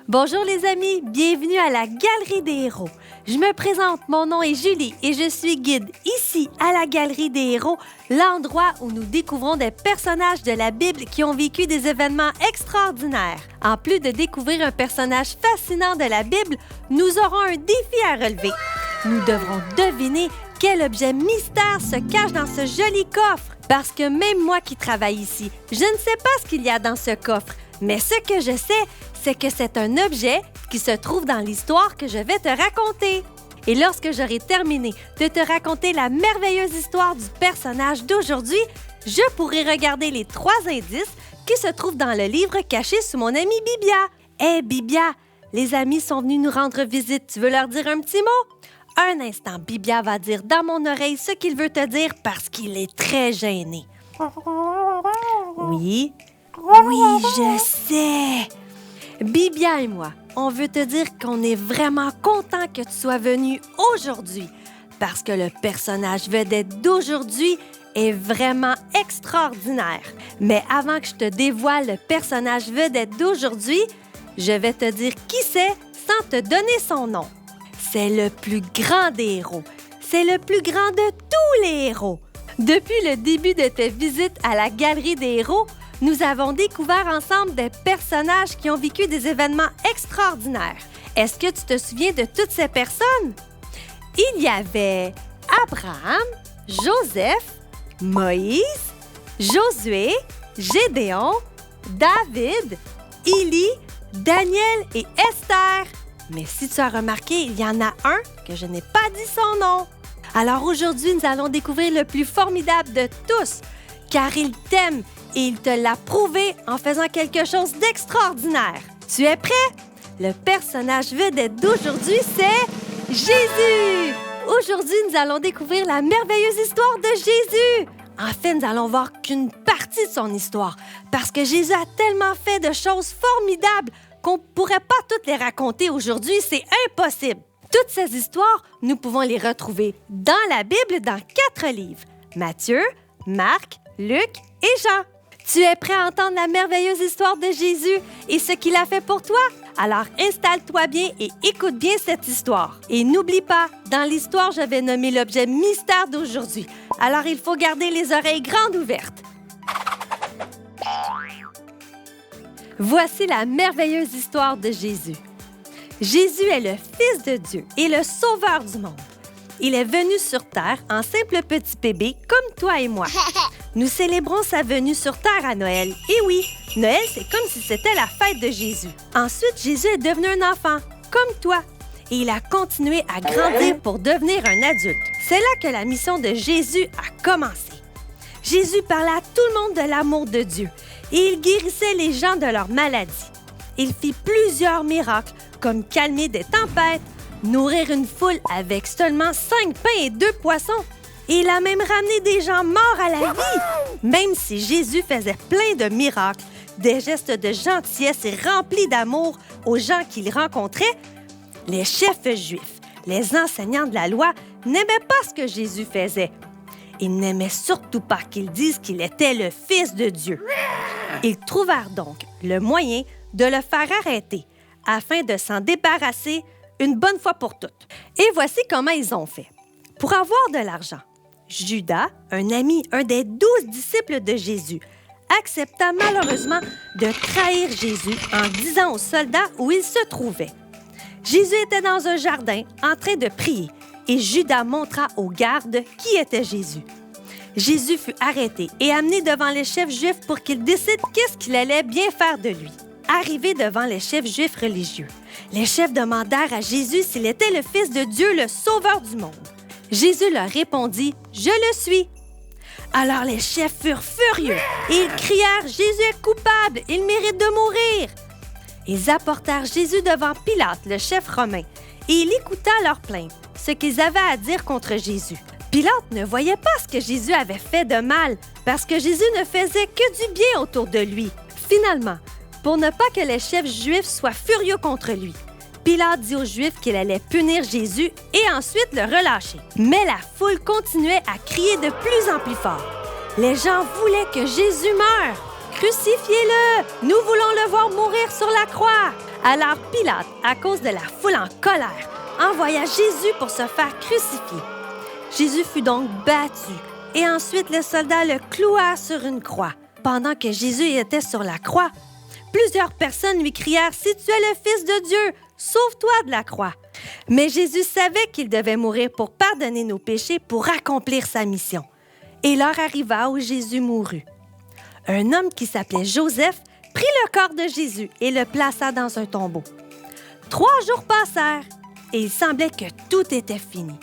Bonjour les amis, bienvenue à la Galerie des Héros. Je me présente, mon nom est Julie et je suis guide ici à la Galerie des Héros, l'endroit où nous découvrons des personnages de la Bible qui ont vécu des événements extraordinaires. En plus de découvrir un personnage fascinant de la Bible, nous aurons un défi à relever. Nous devrons deviner quel objet mystère se cache dans ce joli coffre. Parce que même moi qui travaille ici, je ne sais pas ce qu'il y a dans ce coffre. Mais ce que je sais, c'est que c'est un objet qui se trouve dans l'histoire que je vais te raconter. Et lorsque j'aurai terminé de te raconter la merveilleuse histoire du personnage d'aujourd'hui, je pourrai regarder les 3 indices qui se trouvent dans le livre caché sous mon amie Bibia. Hé, Bibia, les amis sont venus nous rendre visite. Tu veux leur dire un petit mot? Un instant, Bibia va dire dans mon oreille ce qu'il veut te dire parce qu'il est très gêné. Oui? Oui, je sais! Bibia et moi, on veut te dire qu'on est vraiment content que tu sois venu aujourd'hui parce que le personnage vedette d'aujourd'hui est vraiment extraordinaire. Mais avant que je te dévoile le personnage vedette d'aujourd'hui, je vais te dire qui c'est sans te donner son nom. C'est le plus grand des héros. C'est le plus grand de tous les héros. Depuis le début de tes visites à la Galerie des Héros, nous avons découvert ensemble des personnages qui ont vécu des événements extraordinaires. Est-ce que tu te souviens de toutes ces personnes? Il y avait Abraham, Joseph, Moïse, Josué, Gédéon, David, Élie, Daniel et Esther. Mais si tu as remarqué, il y en a un que je n'ai pas dit son nom. Alors aujourd'hui, nous allons découvrir le plus formidable de tous, car il t'aime et il te l'a prouvé en faisant quelque chose d'extraordinaire. Tu es prêt? Le personnage vedette d'aujourd'hui, c'est Jésus! Aujourd'hui, nous allons découvrir la merveilleuse histoire de Jésus. En fait, nous allons voir qu'une partie de son histoire, parce que Jésus a tellement fait de choses formidables qu'on ne pourrait pas toutes les raconter aujourd'hui, c'est impossible. Toutes ces histoires, nous pouvons les retrouver dans la Bible dans 4 livres. Matthieu, Marc, Luc et Jean. Tu es prêt à entendre la merveilleuse histoire de Jésus et ce qu'il a fait pour toi? Alors installe-toi bien et écoute bien cette histoire. Et n'oublie pas, dans l'histoire, je vais nommer l'objet mystère d'aujourd'hui. Alors il faut garder les oreilles grandes ouvertes. Voici la merveilleuse histoire de Jésus. Jésus est le Fils de Dieu et le Sauveur du monde. Il est venu sur terre en simple petit bébé comme toi et moi. Nous célébrons sa venue sur terre à Noël. Et oui, Noël, c'est comme si c'était la fête de Jésus. Ensuite, Jésus est devenu un enfant, comme toi. Et il a continué à grandir pour devenir un adulte. C'est là que la mission de Jésus a commencé. Jésus parlait à tout le monde de l'amour de Dieu et il guérissait les gens de leurs maladies. Il fit plusieurs miracles, comme calmer des tempêtes, nourrir une foule avec seulement 5 pains et 2 poissons. Et il a même ramené des gens morts à la vie. Même si Jésus faisait plein de miracles, des gestes de gentillesse et remplis d'amour aux gens qu'il rencontrait, les chefs juifs, les enseignants de la loi n'aimaient pas ce que Jésus faisait. Ils n'aimaient surtout pas qu'ils disent qu'il était le Fils de Dieu. Ils trouvèrent donc le moyen de le faire arrêter afin de s'en débarrasser une bonne fois pour toutes. Et voici comment ils ont fait. Pour avoir de l'argent, Judas, un ami, un des 12 disciples de Jésus, accepta malheureusement de trahir Jésus en disant aux soldats où il se trouvait. Jésus était dans un jardin en train de prier et Judas montra aux gardes qui était Jésus. Jésus fut arrêté et amené devant les chefs juifs pour qu'ils décident qu'est-ce qu'il allait bien faire de lui. Arrivé devant les chefs juifs religieux, les chefs demandèrent à Jésus s'il était le Fils de Dieu, le Sauveur du monde. Jésus leur répondit « Je le suis ». Alors les chefs furent furieux et ils crièrent « Jésus est coupable, il mérite de mourir ». Ils apportèrent Jésus devant Pilate, le chef romain, et il écouta leurs plaintes, ce qu'ils avaient à dire contre Jésus. Pilate ne voyait pas ce que Jésus avait fait de mal, parce que Jésus ne faisait que du bien autour de lui. Finalement, pour ne pas que les chefs juifs soient furieux contre lui, Pilate dit aux Juifs qu'il allait punir Jésus et ensuite le relâcher. Mais la foule continuait à crier de plus en plus fort. Les gens voulaient que Jésus meure. Crucifiez-le! Nous voulons le voir mourir sur la croix! » Alors Pilate, à cause de la foule en colère, envoya Jésus pour se faire crucifier. Jésus fut donc battu et ensuite les soldats le clouèrent sur une croix. Pendant que Jésus était sur la croix, plusieurs personnes lui crièrent « Si tu es le Fils de Dieu, sauve-toi de la croix! » Mais Jésus savait qu'il devait mourir pour pardonner nos péchés pour accomplir sa mission. Et l'heure arriva où Jésus mourut. Un homme qui s'appelait Joseph prit le corps de Jésus et le plaça dans un tombeau. 3 jours passèrent et il semblait que tout était fini.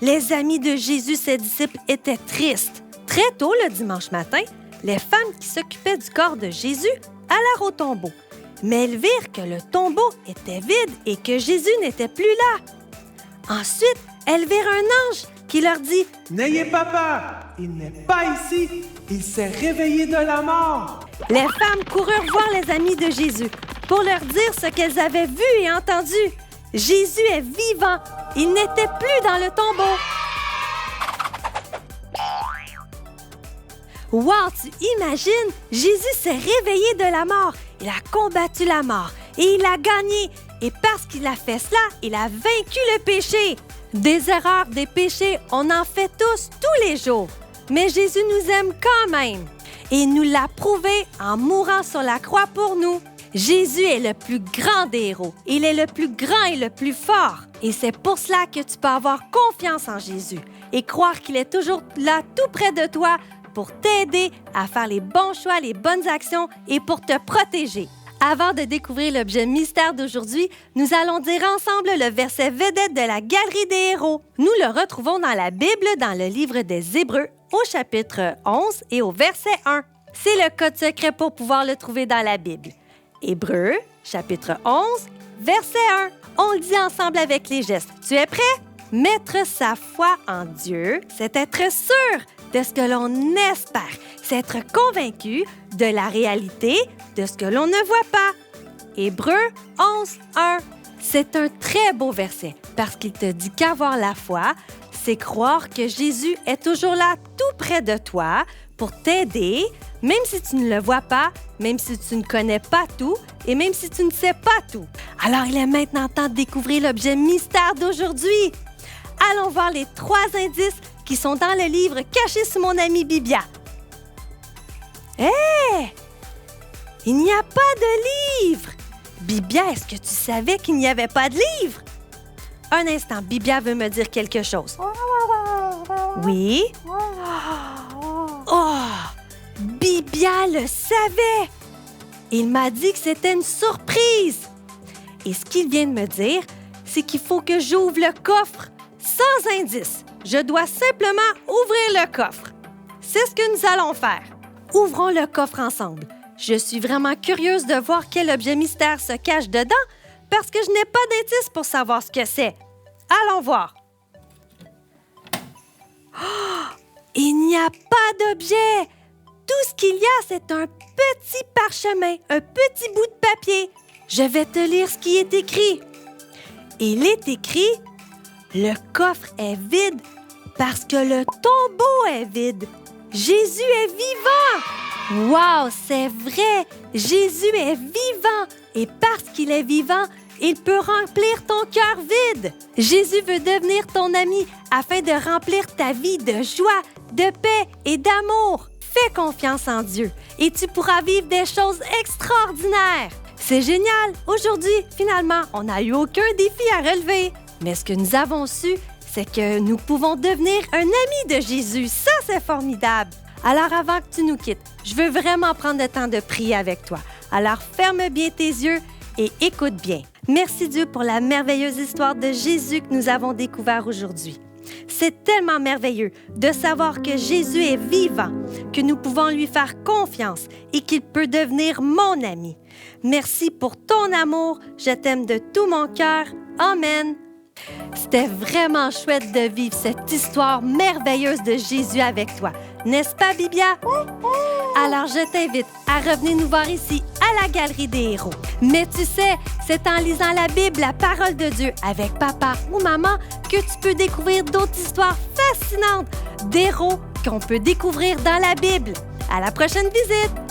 Les amis de Jésus, ses disciples, étaient tristes. Très tôt le dimanche matin, les femmes qui s'occupaient du corps de Jésus allèrent au tombeau. Mais elles virent que le tombeau était vide et que Jésus n'était plus là. Ensuite, elles virent un ange qui leur dit « N'ayez pas peur, il n'est pas ici, il s'est réveillé de la mort. » Les femmes coururent voir les amis de Jésus pour leur dire ce qu'elles avaient vu et entendu. Jésus est vivant, il n'était plus dans le tombeau. Wow, tu imagines? Jésus s'est réveillé de la mort. Il a combattu la mort et il a gagné. Et parce qu'il a fait cela, il a vaincu le péché. Des erreurs, des péchés, on en fait tous les jours. Mais Jésus nous aime quand même. Et il nous l'a prouvé en mourant sur la croix pour nous. Jésus est le plus grand des héros. Il est le plus grand et le plus fort. Et c'est pour cela que tu peux avoir confiance en Jésus et croire qu'il est toujours là tout près de toi pour t'aider à faire les bons choix, les bonnes actions et pour te protéger. Avant de découvrir l'objet mystère d'aujourd'hui, nous allons dire ensemble le verset vedette de la Galerie des héros. Nous le retrouvons dans la Bible, dans le livre des Hébreux, au chapitre 11 et au verset 1. C'est le code secret pour pouvoir le trouver dans la Bible. Hébreux, chapitre 11, verset 1. On le dit ensemble avec les gestes. Tu es prêt? Mettre sa foi en Dieu, c'est être sûr de ce que l'on espère. C'est être convaincu de la réalité de ce que l'on ne voit pas. Hébreux 11, 1. C'est un très beau verset parce qu'il te dit qu'avoir la foi, c'est croire que Jésus est toujours là tout près de toi pour t'aider, même si tu ne le vois pas, même si tu ne connais pas tout et même si tu ne sais pas tout. Alors, il est maintenant temps de découvrir l'objet mystère d'aujourd'hui. Allons voir les 3 indices qui sont dans le livre caché sous mon amie Bibia. Hé! Il n'y a pas de livre! Bibia, est-ce que tu savais qu'il n'y avait pas de livre? Un instant, Bibia veut me dire quelque chose. Oui? Oh! Bibia le savait! Il m'a dit que c'était une surprise! Et ce qu'il vient de me dire, c'est qu'il faut que j'ouvre le coffre sans indice. Je dois simplement ouvrir le coffre. C'est ce que nous allons faire. Ouvrons le coffre ensemble. Je suis vraiment curieuse de voir quel objet mystère se cache dedans parce que je n'ai pas d'indice pour savoir ce que c'est. Allons voir. Oh! Il n'y a pas d'objet. Tout ce qu'il y a, c'est un petit parchemin, un petit bout de papier. Je vais te lire ce qui est écrit. Il est écrit « Le coffre est vide parce que le tombeau est vide. Jésus est vivant! » Wow, c'est vrai! Jésus est vivant et parce qu'il est vivant, il peut remplir ton cœur vide. Jésus veut devenir ton ami afin de remplir ta vie de joie, de paix et d'amour. Fais confiance en Dieu et tu pourras vivre des choses extraordinaires. C'est génial! Aujourd'hui, finalement, on n'a eu aucun défi à relever. Mais ce que nous avons su, c'est que nous pouvons devenir un ami de Jésus. Ça, c'est formidable! Alors, avant que tu nous quittes, je veux vraiment prendre le temps de prier avec toi. Alors, ferme bien tes yeux et écoute bien. Merci Dieu pour la merveilleuse histoire de Jésus que nous avons découvert aujourd'hui. C'est tellement merveilleux de savoir que Jésus est vivant, que nous pouvons lui faire confiance et qu'il peut devenir mon ami. Merci pour ton amour. Je t'aime de tout mon cœur. Amen. C'était vraiment chouette de vivre cette histoire merveilleuse de Jésus avec toi. N'est-ce pas, Bibia? Alors, je t'invite à revenir nous voir ici, à la Galerie des héros. Mais tu sais, c'est en lisant la Bible, la parole de Dieu, avec papa ou maman, que tu peux découvrir d'autres histoires fascinantes d'héros qu'on peut découvrir dans la Bible. À la prochaine visite!